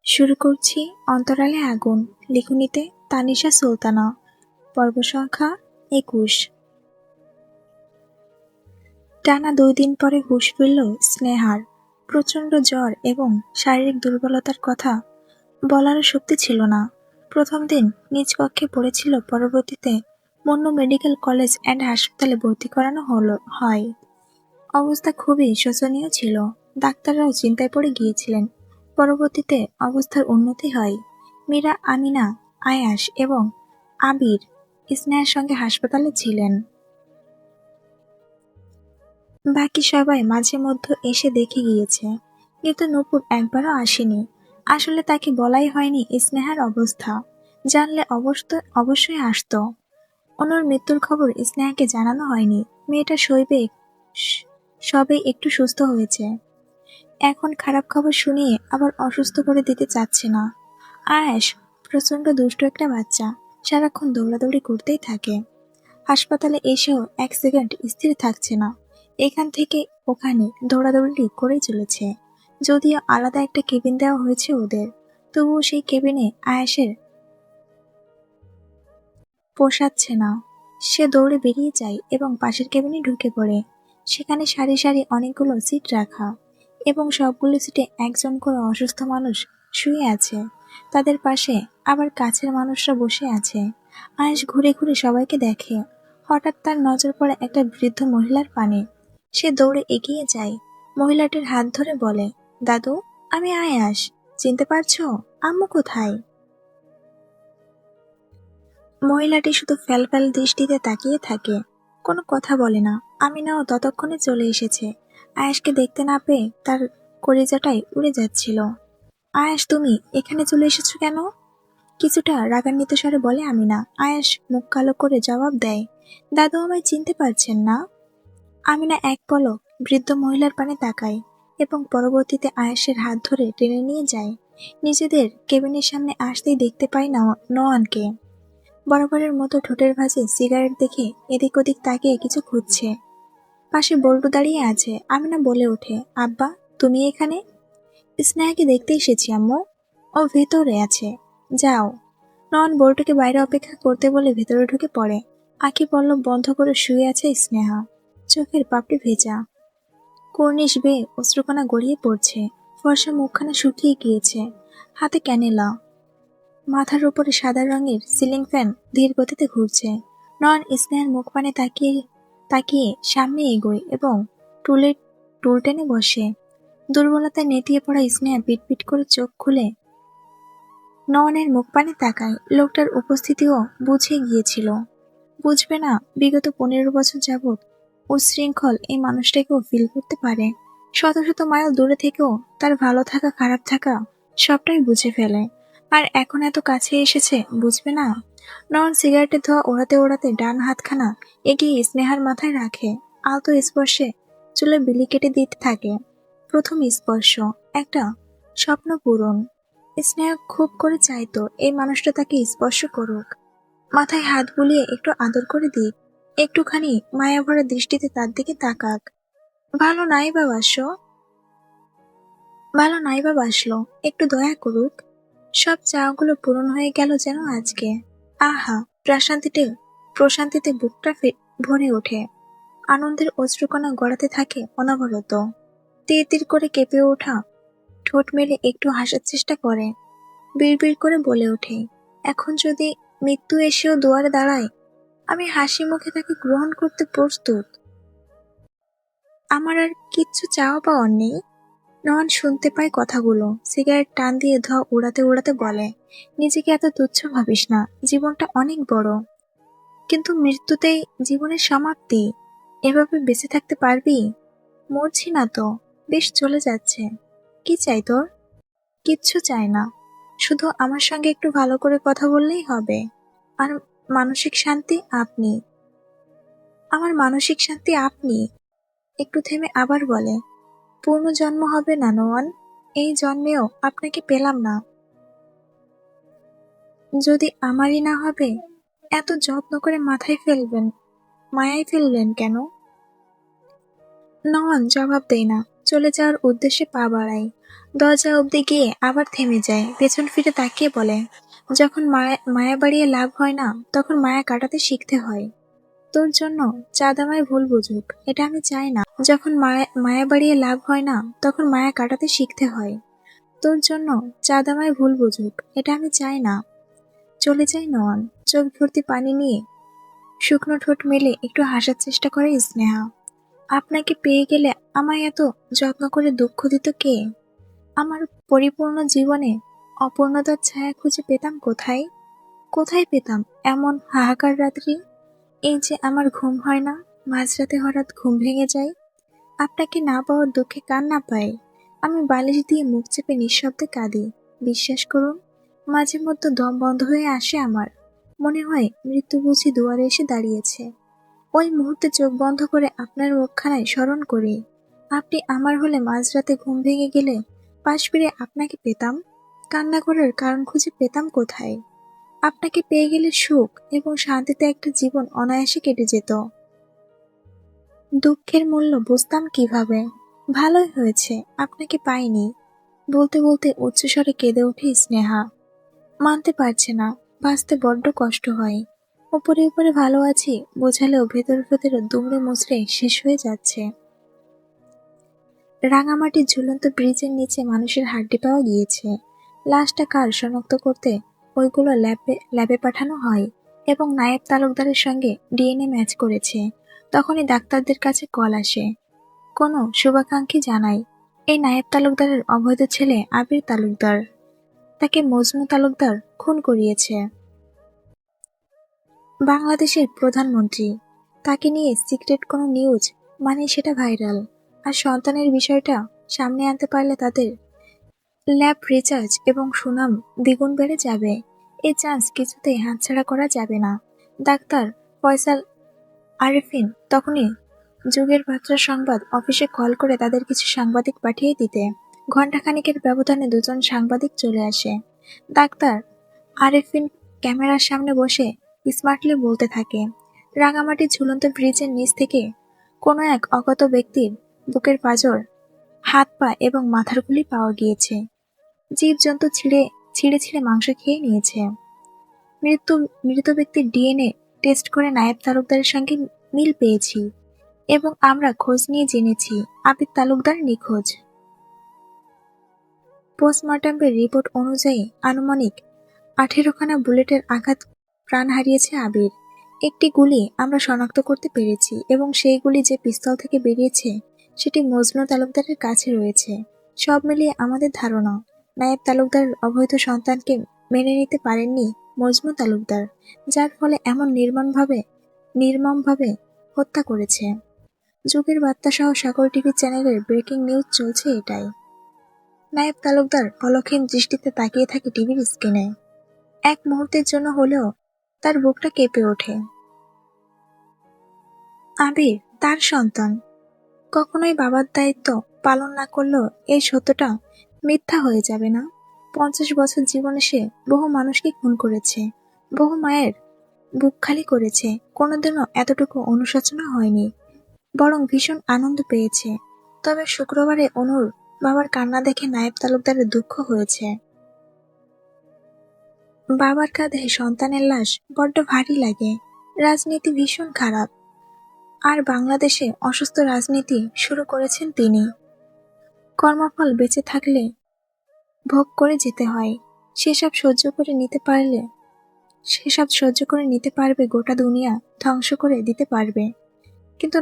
শুরু করছি অন্তরালে আগুন, লিখনিতে তানিশা সুলতানা, পর্ব সংখ্যা ২১। টানা ২ দিন পরে হুঁশ ফিরল স্নেহার। প্রচণ্ড জ্বর এবং শারীরিক দুর্বলতার কথা বলারও শক্তি ছিল না। প্রথম দিন নিজ কক্ষে পড়েছিল, পরবর্তীতে মন্নু মেডিকেল কলেজ অ্যান্ড হাসপাতালে ভর্তি করানো হয়। অবস্থা খুবই শোচনীয় ছিল। ডাক্তাররাও চিন্তায় পড়ে গিয়েছিলেন। পরবর্তীতে অবস্থার উন্নতি হয়। মীরা, আমিনা, আয়াস এবং আবির স্নেহার সঙ্গে হাসপাতালে ছিলেন। বাকি সবাই মাঝে মধ্যে এসে দেখে গিয়েছে, কিন্তু নূপুর একবারও আসেনি। আসলে তাকে বলাই হয়নি স্নেহার অবস্থা। জানলে অবশ্যই আসতো। অনুর মৃত্যুর খবর স্নেহাকে জানানো হয়নি। মেয়েটা সবে একটু সুস্থ হয়েছে, এখন খারাপ খবর শুনিয়ে আবার অসুস্থ করে দিতে চাচ্ছে না। আয়েশ প্রচন্ড দুষ্ট একটা বাচ্চা, সারাক্ষণ দৌড়াদৌড়ি করতেই থাকে। হাসপাতালে এসেও এক সেকেন্ড স্থির থাকছে না, এখান থেকে ওখানে দৌড়াদৌড়ি করেই চলেছে। যদিও আলাদা একটা কেবিন দেওয়া হয়েছে ওদের, তবুও সেই কেবিনে আয়েশের পোষাচ্ছে না। সে দৌড়ে বেরিয়ে যায় এবং পাশের কেবিনে ঢুকে পড়ে। সেখানে সারি সারি অনেকগুলো সিট রাখা এবং সবগুলো সিটে একজন করে অসুস্থ মানুষ শুয়ে আছে। তাদের পাশে আবার কাছের মানুষরা বসে আছে। আয়েশ ঘুরে ঘুরে সবাইকে দেখে। হঠাৎ তার নজর পড়ে একটা বৃদ্ধ মহিলার পানে। সে দৌড়ে এগিয়ে যায়, মহিলাটির হাত ধরে বলে, দাদু, আমি আয়াস, চিনতে পারছো? আম্মু কোথায়? মহিলাটি শুধু ফ্যাল দৃষ্টিতে তাকিয়ে থাকে, কোনো কথা বলে না। আমিনাও ততক্ষণে চলে এসেছে। আয়াসকে দেখতে না পেয়ে তার কলিজাটাই উড়ে যাচ্ছিল। আয়াস, তুমি এখানে চলে এসেছো কেন? কিছুটা রাগান্বিত স্বরে বলে আমিনা। আয়াস মুখ কালো করে জবাব দেয়, দাদু আমায় চিনতে পারছেন না? আমিনা এক পলক বৃদ্ধ মহিলার পানে তাকায় এবং পরবর্তীতে আয়াসের হাত ধরে টেনে নিয়ে যায়। নিজেদের কেবিনের সামনে আসতেই দেখতে পায় না নোয়ানকে। বরাবরের মতো ঠোঁটের ভাঁজে সিগারেট দেখে এদিক ওদিক তাকিয়ে কিছু খুঁজছে। পাশে বল্টু দাঁড়িয়ে আছে। আমিনা বলে ওঠে, আব্বা, তুমি এখানে? স্নেহাকে দেখতে এসেছি আম্মু, ও ভেতরে আছে, যাও। নয়ন বল্টুকে বাইরে অপেক্ষা করতে বলে ভেতরে ঢুকে পড়ে। আঁখি পল্লব বন্ধ করে শুয়ে আছে স্নেহা, চোখের পাপড়ি ভেজা, কর্নিশ বেয়ে অশ্রুকণা গড়িয়ে পড়ছে। ফর্সা মুখখানা শুকিয়ে গিয়েছে, হাতে ক্যানেলা। মাথার উপরে সাদা রঙের সিলিং ফ্যান ধীর গতিতে ঘুরছে। নয়ন স্নেহার মুখ পানে তাকিয়ে তাকিয়ে সামনে এগোয় এবং টুল টেনে বসে। দুর্বলতায় নেতিয়ে পড়া স্নেহা পিটপিট করে চোখ খুলে নয়নের মুখ পানে তাকায়। লোকটার উপস্থিতিও বুঝে গিয়েছিল। বুঝবে না? বিগত 15 বছর যাবৎ উচ্ছৃঙ্খল এই মানুষটাকেও ফিল করতে পারে। শত শত মাইল দূরে থেকেও তার ভালো থাকা খারাপ থাকা সবটাই বুঝে ফেলে। আর এখন এত কাছে এসেছে, বুঝবে না? নয়ন সিগারেটের ধোঁয়া ওড়াতে ওড়াতে ডান হাতখানা এগিয়ে স্নেহার মাথায় রাখে। আলতো স্পর্শে চুলে বিলি কেটে দিতে থাকে। প্রথম স্পর্শ, একটা স্বপ্ন পূরণ। স্নেহা খুব করে চাইতো এই মানুষটা তাকে স্পর্শ করুক, মাথায় হাত বুলিয়ে একটু আদর করে দিক, একটুখানি মায়াভরা দৃষ্টিতে তার দিকে তাকাক। ভালো নাই বা বাসলো, একটু দয়া করুক। সব চাওয়াগুলো পূরণ হয়ে গেল যেন আজকে। আহা, প্রশান্তিতে বুকটা ভরে ওঠে। আনন্দের অশ্রুকণা গড়াতে থাকে অনবরত। তীর তীর করে কেঁপে ওঠা ঠোঁট মেলে একটু হাসার চেষ্টা করে। বিড়বিড় করে বলে ওঠে, এখন যদি মৃত্যু এসেও দুয়ারে দাঁড়ায়, আমি হাসি মুখে তাকে গ্রহণ করতে প্রস্তুত। আমার আর কিচ্ছু চাওয়া পাওয়ার নেই। নয়ন শুনতে পায় কথাগুলো। সিগারেট টান দিয়ে ধোঁয়া উড়াতে উড়াতে বলে, নিজেকে এত তুচ্ছ ভাবিস না, জীবনটা অনেক বড়। কিন্তু মৃত্যুতেই জীবনের সমাপ্তি। এভাবে বেঁচে থাকতে পারবি? মরছি না তো, বেশ চলে যাচ্ছে। কি চাই তোর? কিচ্ছু চাই না, শুধু আমার সঙ্গে একটু ভালো করে কথা বললেই হবে। আর মানসিক শান্তি আপনি। আমার মানসিক শান্তি আপনি। একটু থেমে আবার বলে, পুনর্জন্ম হবে না নোয়ান, এই জন্মেও আপনাকে পেলাম না। যদি আমারই না হবে, এত যত্ন করে মায়ায় ফেলবেন কেন? নওয়ান জবাব দেয় না, চলে যাওয়ার উদ্দেশ্যে পা বাড়ায়। দরজা অবধি গিয়ে আবার থেমে যায়, পেছন ফিরে তাকিয়ে বলে, যখন মায়া মায়া বাড়িয়ে লাভ হয় না, তখন মায়া কাটাতে শিখতে হয়। তোর জন্য চাঁদ আমায় ভুল বুঝুক, এটা আমি চাই না। যখন মায়া বাড়িয়ে লাভ হয় না, তখন মায়া কাটাতে শিখতে হয়। তোর জন্য চাঁদ আমায় ভুল বুঝুক, এটা আমি চাই না। চলে যায় নয়ন। চোখ ভর্তি পানি নিয়ে শুকনো ঠোঁট মেলে একটু হাসার চেষ্টা করে স্নেহা। আপনাকে পেয়ে গেলে আমায় এত যত্ন করে দুঃখ দিত কে? আমার পরিপূর্ণ জীবনে অপূর্ণতার ছায়া খুঁজে পেতাম কোথায়? কোথায় পেতাম এমন হাহাকার রাত্রি? এই যে আমার ঘুম হয় না, মাঝরাতে হঠাৎ ঘুম ভেঙে যায়। আপনাকে না পাওয়ার দুঃখে কান্না পাই। আমি বালিশ দিয়ে মুখ চেপে নিঃশব্দে কাঁদি। বিশ্বাস করুন, মাঝে মধ্যে দম বন্ধ হয়ে আসে আমার। মনে হয় মৃত্যু বুঝি দুয়ারে এসে দাঁড়িয়েছে। ওই মুহূর্তে চোখ বন্ধ করে আপনার মুখখানায় স্মরণ করি। আপনি আমার হলে মাঝরাতে ঘুম ভেঙে গেলে পাশ ফিরে আপনাকে পেতাম। কান্না করার কারণ খুঁজে পেতাম কোথায়? আপনাকে পেয়ে গেলে সুখ এবং শান্তিতে একটা জীবন অনায়াসে কেটে যেত। দুঃখের মূল্য বুঝতাম কিভাবে? ভালোই হয়েছে আপনাকে পাইনি। বলতে বলতে উচ্চস্বরে কেঁদে ওঠে স্নেহা। মানতে পারছে না, বাঁচতে বড্ড কষ্ট হয়। উপরে উপরে ভালো আছি বোঝালেও ভেতর ভেতরে দুমড়ে মুচড়ে শেষ হয়ে যাচ্ছে। রাঙামাটির ঝুলন্ত ব্রিজের নিচে মানুষের হাড্ডি পাওয়া গিয়েছে। লাশটা কার শনাক্ত করতে ওইগুলো ল্যাবে পাঠানো হয় এবং নায়েব তালুকদারের সঙ্গে ডিএনএ ম্যাচ করেছে। তখনই ডাক্তারদের কাছে কল আসে। কোনো শুভাকাঙ্ক্ষী জানায়, এই নায়েব তালুকদারের অবৈধ ছেলে আবির তালুকদার, তাকে মজনু তালুকদার খুন করিয়েছে। বাংলাদেশের প্রধানমন্ত্রী, তাকে নিয়ে সিক্রেট কোনো নিউজ মানে সেটা ভাইরাল। আর সন্তানের বিষয়টা সামনে আনতে পারলে তাদের ল্যাব রিসার্চ এবং সুনাম দ্বিগুণ বেড়ে যাবে। এই চান্স কিছুতেই হাতছাড়া করা যাবে না। ডাক্তার ফয়সাল আরেফিন তখনই যুগের বার্তা সংবাদ অফিসে কল করে তাদের কিছু সাংবাদিক পাঠিয়ে দিতে। ঘণ্টাখানেকের ব্যবধানে দুজন সাংবাদিক চলে আসে। ডাক্তার আরেফিন ক্যামেরার সামনে বসে স্মার্টলি বলতে থাকে, রাঙামাটির ঝুলন্ত ব্রিজের নিচ থেকে কোনো এক অজ্ঞাত ব্যক্তির বুকের পাঁজর, হাত পা এবং মাথার গুলি পাওয়া গিয়েছে। জীবজন্তু ছিঁড়ে ছিঁড়ে ছিঁড়ে মাংস খেয়ে নিয়েছে। মৃত ব্যক্তির ডিএনএ টেস্ট করে নায়েব তালুকদারের সঙ্গে মিল পেয়েছি এবং আমরা খোঁজ নিয়ে জেনেছি আবির তালুকদার নিখোঁজ। পোস্টমর্টমের রিপোর্ট অনুযায়ী আনুমানিক 18খানা বুলেটের আঘাত প্রাণ হারিয়েছে আবির। একটি গুলি আমরা শনাক্ত করতে পেরেছি এবং সেই গুলি যে পিস্তল থেকে বেরিয়েছে সেটি মজনু তালুকদারের কাছে রয়েছে। সব মিলিয়ে আমাদের ধারণা, নায়েব তালুকদারের অবৈধ সন্তানকে মেনে নিতে পারেননি মজনু তালুকদার, যার ফলে এমন নির্মমভাবে হত্যা করেছে। যুগের বার্তা সহ সকল টিভি চ্যানেলের ব্রেকিং নিউজ চলছে এটাই। নায়েব তালুকদার অলক্ষীন দৃষ্টিতে তাকিয়ে থাকে টিভির স্ক্রিনে। এক মুহূর্তের জন্য হলেও তার বুকটা কেঁপে ওঠে। আবির তার সন্তান, কখনোই বাবার দায়িত্ব পালন না করলেও এই সত্যটা মিথ্যা হয়ে যাবে না? 50 বছর জীবনে সে বহু মানুষকে খুন করেছে, বহু মায়ের বুক খালি করেছে, কোনোদিনও এতটুকু অনুশোচনা হয়নি, বরং ভীষণ আনন্দ পেয়েছে। তবে শুক্রবারে অনুর বাবার কান্না দেখে নায়েব তালুকদারের দুঃখ হয়েছে। বাবার কাঁধে সন্তানের লাশ বড্ড ভারী লাগে। রাজনীতি ভীষণ খারাপ, আর বাংলাদেশে অসুস্থ রাজনীতি শুরু করেছেন তিনি। কর্মফল বেঁচে থাকলে ভোগ করে যেতে হয়। সেসব সহ্য করে নিতে পারবে গোটা দুনিয়া ধ্বংস করে দিতে পারবে, কিন্তু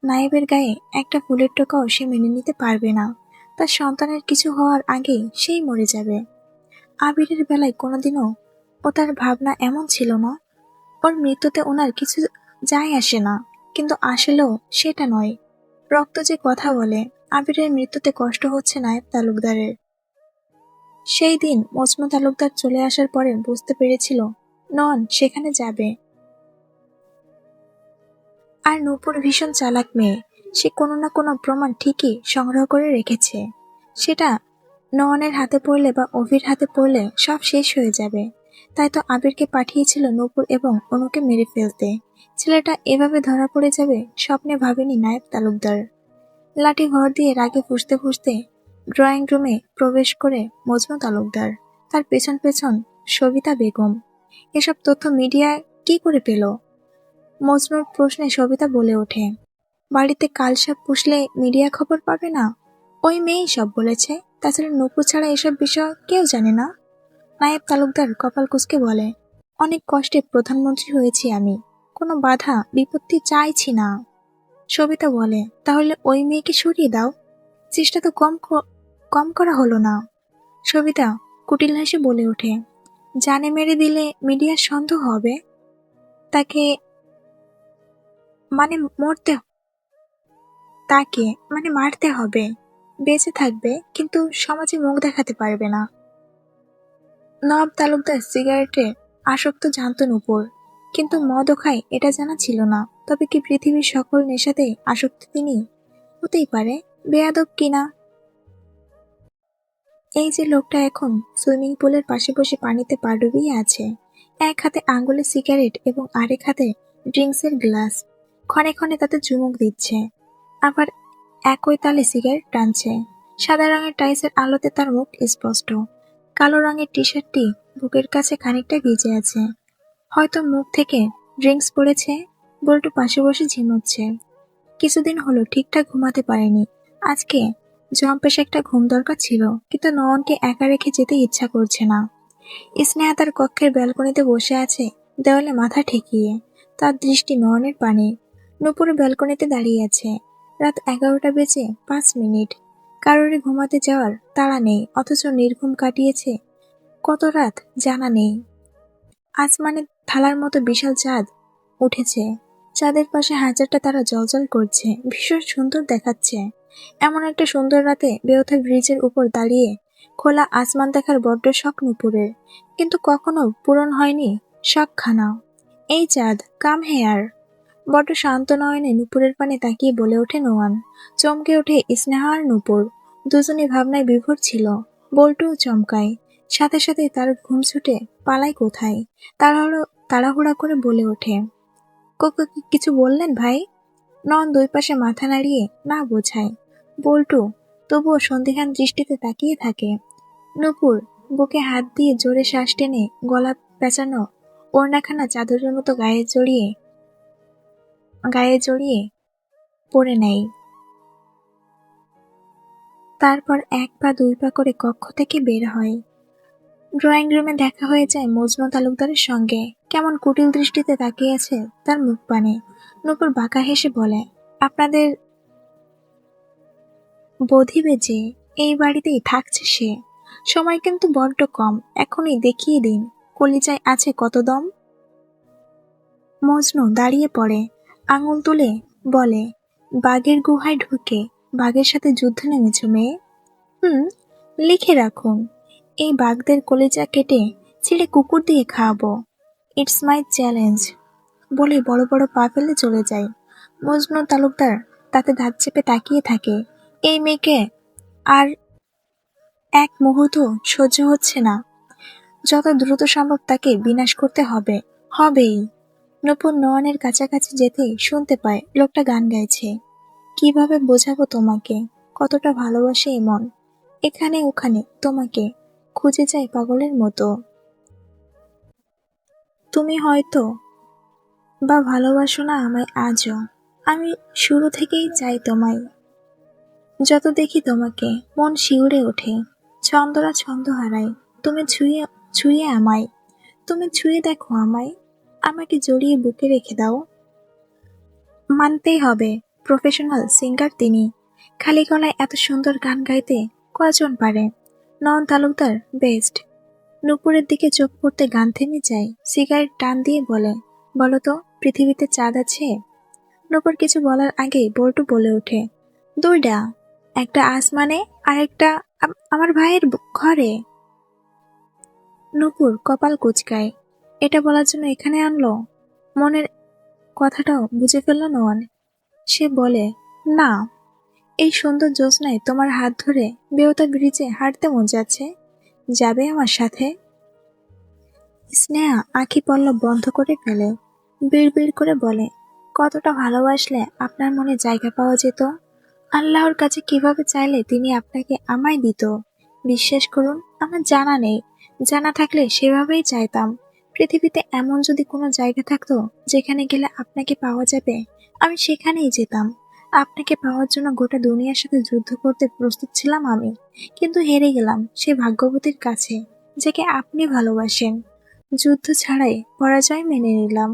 নায়েবের গায়ে একটা ফুলের টোকাও সে মেনে নিতে পারবে না। তার সন্তানের কিছু হওয়ার আগেই সেই মরে যাবে। আবিরের বেলায় কোনোদিনও ও তার ভাবনা এমন ছিল না। ওর মৃত্যুতে ওনার কিছু যায় আসে না, কিন্তু আসলেও সেটা নয়। রক্ত যে কথা বলে। আবিরের মৃত্যুতে কষ্ট হচ্ছে নায়েব তালুকদারের। সেই দিন মজনু তালুকদার চলে আসার পরে বুঝতে পেরেছিল নন সেখানে যাবে। আর নূপুর ভীষণ চালাক মেয়ে, সে কোনো না কোনো প্রমাণ ঠিকই সংগ্রহ করে রেখেছে। সেটা নয়নের হাতে পড়লে বা অভির হাতে পড়লে সব শেষ হয়ে যাবে। তাই তো আবিরকে পাঠিয়েছিল নূপুর এবং অনুকে মেরে ফেলতে। ছেলেটা এভাবে ধরা পড়ে যাবে স্বপ্নে ভাবেনি নায়েব তালুকদার। লাঠি ভর দিয়ে রাগে ফুঁসতে ফুঁসতে ড্রয়িং রুমে প্রবেশ করে মজনু তালুকদার, তার পেছন পেছন সবিতা বেগম। এসব তথ্য মিডিয়া কি করে পেল? মজনুর প্রশ্নে সবিতা বলে ওঠে, বাড়িতে কালসাপ পুষলে মিডিয়া খবর পাবে না? ওই মেয়েই সব বলেছে। তাছাড়া নূপুর ছাড়া এসব বিষয় কেউ জানে না। নায়েব তালুকদার কপাল কুঁচকে বলে, অনেক কষ্টে প্রধানমন্ত্রী হয়েছি আমি, কোনো বাধা বিপত্তি চাইছি না। সবিতা বলে, তাহলে ওই মেয়েকে সরিয়ে দাও। চেষ্টা তো কম করা হলো না। সবিতা কুটিল হেসে বলে ওঠে, জানে মেরে দিলে মিডিয়ার সন্দেহ হবে। তাকে মানে মরতে তাকে মানে মারতে হবে। বেঁচে থাকবে কিন্তু সমাজে মুখ দেখাতে পারবে না। নবাব তালুকদার সিগারেটে আসক্ত জানত নূপুর, কিন্তু মদও খায় এটা জানা ছিল না। তবে কি পৃথিবীর সকল নেশাতেই আসক্ত তিনি? হতেই পারে, বেয়াদব কিনা। এই যে লোকটা এখন সুইমিং পুলের পাশে বসে পানিতে পা ডুবিয়ে আছে, এক হাতে আঙ্গুলে সিগারেট এবং আরেক হাতে ড্রিঙ্কসের গ্লাস, ক্ষণে ক্ষণে তাতে চুমুক দিচ্ছে, আবার একই তালে সিগারেট টানছে। সাদা রঙের টাইসের আলোতে তার মুখ স্পষ্ট। কালো রঙের টি শার্টটি বুকের কাছে খানিকটা ভিজে আছে, হয়তো মুখ থেকে ড্রিঙ্কস পড়েছে। বল্টু পাশে বসে ঝিমোচ্ছে। কিছুদিন হলো ঠিকঠাক ঘুমাতে পারেনি। আজকে জম্পেশ একটা ঘুম দরকার ছিল, কিন্তু নয়নকে একা রেখে যেতে ইচ্ছা করছে না। স্নেহা তার কক্ষের ব্যালকনিতে বসে আছে, দেওয়ালে মাথা ঠেকিয়ে। তার দৃষ্টি নয়নের পানে। নূপুর ব্যালকনিতে দাঁড়িয়ে আছে। রাত 11টা বেজে 5 মিনিট। কারোরই ঘুমাতে যাওয়ার তাড়া নেই, অথচ নির্ঘুম কাটিয়েছে কত রাত জানা নেই। আসমানে থালার মতো বিশাল চাঁদ উঠেছে। চাঁদের পাশে হাজারটা তারা জ্বলজ্বল করছে, ভীষণ সুন্দর দেখাচ্ছে। এমন একটা সুন্দর রাতে বেওথা ব্রিজের উপর দাঁড়িয়ে খোলা আসমান দেখার বড্ড শখ নূপুরের, কিন্তু কখনো পূরণ হয়নি শখখানা। এই চাঁদ, কাম হেয়ার। বড্ড শান্ত নয়নে নূপুরের পানে তাকিয়ে বলে ওঠে নোয়ান। চমকে ওঠে স্নেহা আর নূপুর, দুজনে ভাবনায় বিভোর ছিল। বল্টুও চমকায়, সাথে সাথে তার ঘুম ছুটে পালায় কোথায়। তাড়াহুড়া করে বলে ওঠে, কিছু বললেন ভাই? নন দুই পাশে মাথা নাড়িয়ে না বোঝায়। বল্টু তবুও সন্দিহান দৃষ্টিতে তাকিয়ে থাকে। নূপুর বুকে হাত দিয়ে জোরে শ্বাস টেনে গলা পেঁচানো ওড়নাখানা চাদরের মতো গায়ে জড়িয়ে পড়ে নেয়। তারপর 1 পা 2 পা করে কক্ষ থেকে বের হয়। ড্রয়িং রুমে দেখা হয়ে যায় মজনু তালুকদারের সঙ্গে। কেমন কুটিল দৃষ্টিতে তাকিয়ে আছে তার মুখ পানে। নূপুর বাঁকা হেসে বলে, আপনাদের বধিবে যে এই বাড়িতেই থাকছে সে। সময় কিন্তু বড্ড কম, এখনই দেখিয়ে দিন কলিজায় আছে কত দম। মজনু দাঁড়িয়ে পড়ে, আঙুল তুলে বলে, বাঘের গুহায় ঢুকে বাঘের সাথে যুদ্ধে নেমেছ মেয়ে? লিখে রাখুন, এই বাঘদের কলিজা কেটে ছিঁড়ে কুকুর দিয়ে খাওয়াবো। It's my challenge. বলে বড় বড় পা ফেলে চলে যায়। মজনু তালুকদার তাতে দাঁত চেপে তাকিয়ে থাকে। এই মেয়েকে আর এক মুহূর্ত সহ্য হচ্ছে না। যত দ্রুত সম্ভব তাকে বিনাশ করতে হবে, হবেই। নূপুর নয়নের কাছাকাছি যেতেই শুনতে পায় লোকটা গান গাইছে। কিভাবে বোঝাবো তোমাকে কতটা ভালোবাসে এমন, এখানে ওখানে তোমাকে খুঁজে যায় পাগলের মতো। তুমি হয়তো বা ভালোবাসো না আমায় আজও, আমি শুরু থেকেই চাই তোমায়। যত দেখি তোমাকে মন শিউরে ওঠে, ছন্দরা ছন্দ হারায়। তুমি ছুঁয়ে ছুঁয়ে আমায়, তুমি ছুঁয়ে দেখো আমায়, আমাকে জড়িয়ে বুকে রেখে দাও। মানতেই হবে, প্রফেশনাল সিঙ্গার তিনি। খালি গলায় এত সুন্দর গান গাইতে কয়জন পারে? নয়ন তালুকদার বেস্ট। নূপুরের দিকে চোখ পড়তে গান থেমে যায়। সিগারেট টান দিয়ে বলে, বলো তো পৃথিবীতে চাঁদ আছে? নূপুর কিছু বলার আগে বল্টু বলে ওঠে, দুইটা, একটা আসমানে আর একটা আমার ভাইয়ের ঘরে। নূপুর কপাল কুঁচকায়, এটা বলার জন্য এখানে আনলো? মনের কথাটাও বুঝে ফেলল নয়ন। সে বলে, না, এই সুন্দর জ্যোৎস্নায় তোমার হাত ধরে বেওতা ব্রিজে হাঁটতে মন যাচ্ছে, যাবে আমার সাথে? স্নেহা আঁখি পল্লব বন্ধ করে ফেলে, বিড়বিড় করে বলে, কতটা ভালোবাসলে আপনার মনে জায়গা পাওয়া যেত? আল্লাহর কাছে কিভাবে চাইলে তিনি আপনাকে আমায় দিত। বিশ্বাস করুন, আমার জানা নেই। জানা থাকলে সেভাবেই চাইতাম। পৃথিবীতে এমন যদি কোনো জায়গা থাকতো যেখানে গেলে আপনাকে পাওয়া যাবে, আমি সেখানেই যেতাম। আপনাকে পাওয়ার জন্য গোটা দুনিয়ার সাথে যুদ্ধ করতে প্রস্তুত ছিলাম আমি, কিন্তু হেরে গেলাম সে ভাগ্যবতীর কাছে, যাকে আপনি ভালোবাসেন। যুদ্ধ ছাড়াই পরাজয় মেনে নিলাম।